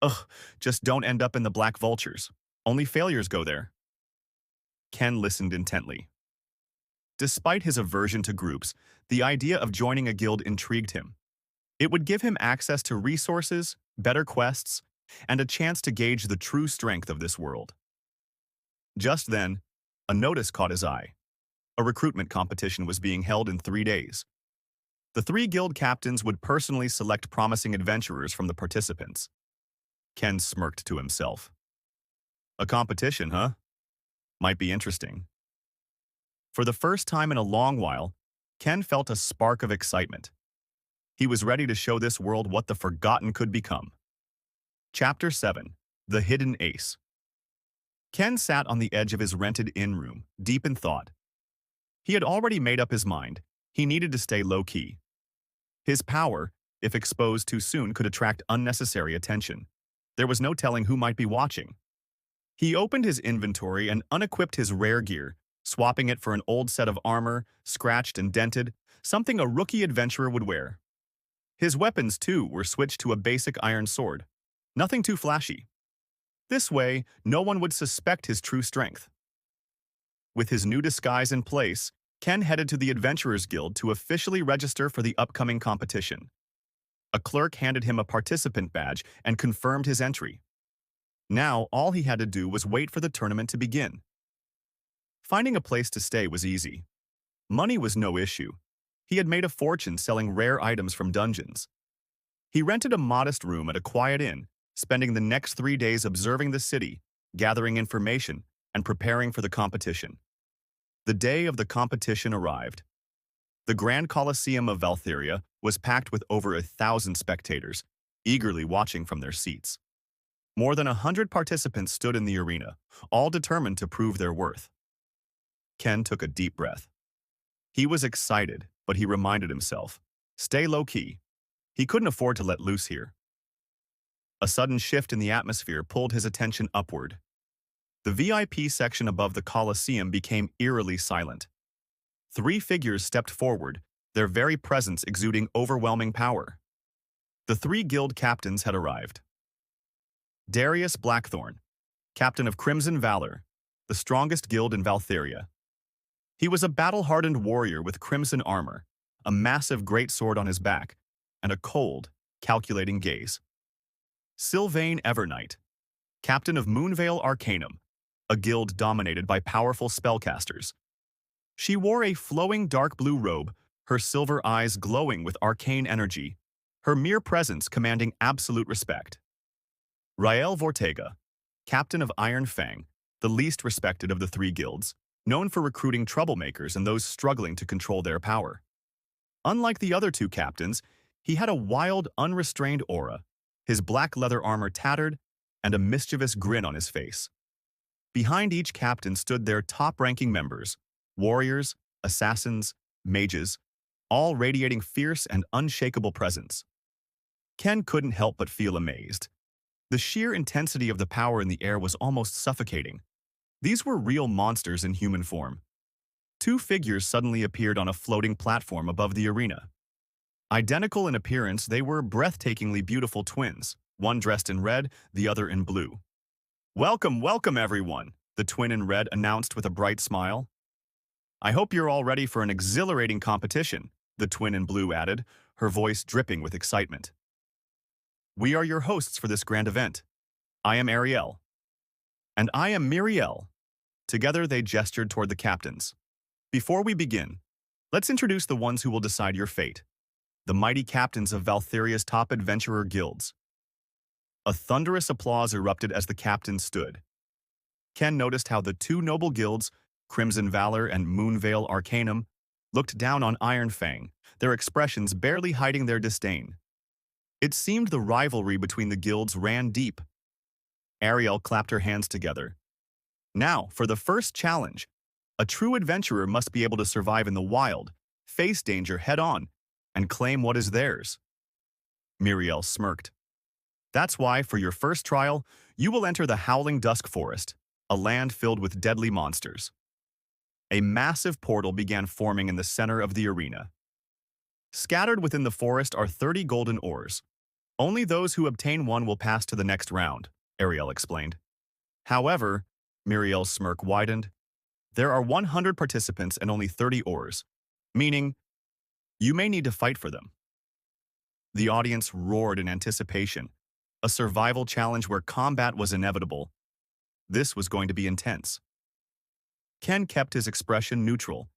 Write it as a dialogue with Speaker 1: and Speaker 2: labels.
Speaker 1: Ugh, just don't end up in the Black Vultures. Only failures go there. Ken listened intently. Despite his aversion to groups, the idea of joining a guild intrigued him. It would give him access to resources, better quests, and a chance to gauge the true strength of this world. Just then, a notice caught his eye. A recruitment competition was being held in 3 days. The three guild captains would personally select promising adventurers from the participants. Ken smirked to himself. A competition, huh? Might be interesting. For the first time in a long while, Ken felt a spark of excitement. He was ready to show this world what the forgotten could become. Chapter 7. The Hidden Ace. Ken sat on the edge of his rented inn room, deep in thought. He had already made up his mind. He needed to stay low-key. His power, if exposed too soon, could attract unnecessary attention. There was no telling who might be watching. He opened his inventory and unequipped his rare gear, swapping it for an old set of armor, scratched and dented, something a rookie adventurer would wear. His weapons, too, were switched to a basic iron sword. Nothing too flashy. This way, no one would suspect his true strength. With his new disguise in place, Ken headed to the Adventurers Guild to officially register for the upcoming competition. A clerk handed him a participant badge and confirmed his entry. Now, all he had to do was wait for the tournament to begin. Finding a place to stay was easy. Money was no issue. He had made a fortune selling rare items from dungeons. He rented a modest room at a quiet inn, spending the next 3 days observing the city, gathering information, and preparing for the competition. The day of the competition arrived. The Grand Colosseum of Valtheria was packed with over 1,000 spectators, eagerly watching from their seats. More than 100 participants stood in the arena, all determined to prove their worth. Ken took a deep breath. He was excited, but he reminded himself, stay low-key. He couldn't afford to let loose here. A sudden shift in the atmosphere pulled his attention upward. The VIP section above the Colosseum became eerily silent. 3 figures stepped forward, their very presence exuding overwhelming power. The 3 guild captains had arrived. Darius Blackthorn, captain of Crimson Valor, the strongest guild in Valtheria. He was a battle-hardened warrior with crimson armor, a massive greatsword on his back, and a cold, calculating gaze. Sylvain Evernight, captain of Moonvale Arcanum, a guild dominated by powerful spellcasters. She wore a flowing dark blue robe, her silver eyes glowing with arcane energy, her mere presence commanding absolute respect. Rael Vortega, captain of Iron Fang, the least respected of the 3 guilds, known for recruiting troublemakers and those struggling to control their power. Unlike the other 2 captains, he had a wild, unrestrained aura, his black leather armor tattered, and a mischievous grin on his face. Behind each captain stood their top-ranking members, warriors, assassins, mages, all radiating fierce and unshakable presence. Ken couldn't help but feel amazed. The sheer intensity of the power in the air was almost suffocating. These were real monsters in human form. 2 figures suddenly appeared on a floating platform above the arena. Identical in appearance, they were breathtakingly beautiful twins, one dressed in red, the other in blue. "Welcome, welcome, everyone," the twin in red announced with a bright smile. "I hope you're all ready for an exhilarating competition," the twin in blue added, her voice dripping with excitement. "We are your hosts for this grand event. I am Ariel." "And I am Miriel." Together they gestured toward the captains. "Before we begin, let's introduce the ones who will decide your fate. The mighty captains of Valtheria's top adventurer guilds." A thunderous applause erupted as the captains stood. Ken noticed how the 2 noble guilds, Crimson Valor and Moonvale Arcanum, looked down on Iron Fang, their expressions barely hiding their disdain. It seemed the rivalry between the guilds ran deep. Ariel clapped her hands together. "Now, for the first challenge. A true adventurer must be able to survive in the wild, face danger head-on, and claim what is theirs." Miriel smirked. "That's why, for your first trial, you will enter the Howling Dusk Forest, a land filled with deadly monsters." A massive portal began forming in the center of the arena. Scattered within the forest are 30 golden ores. Only those who obtain one will pass to the next round, Ariel explained. However, Muriel's smirk widened. There are 100 participants and only 30 ores, meaning you may need to fight for them. The audience roared in anticipation, a survival challenge where combat was inevitable. This was going to be intense. Ken kept his expression neutral,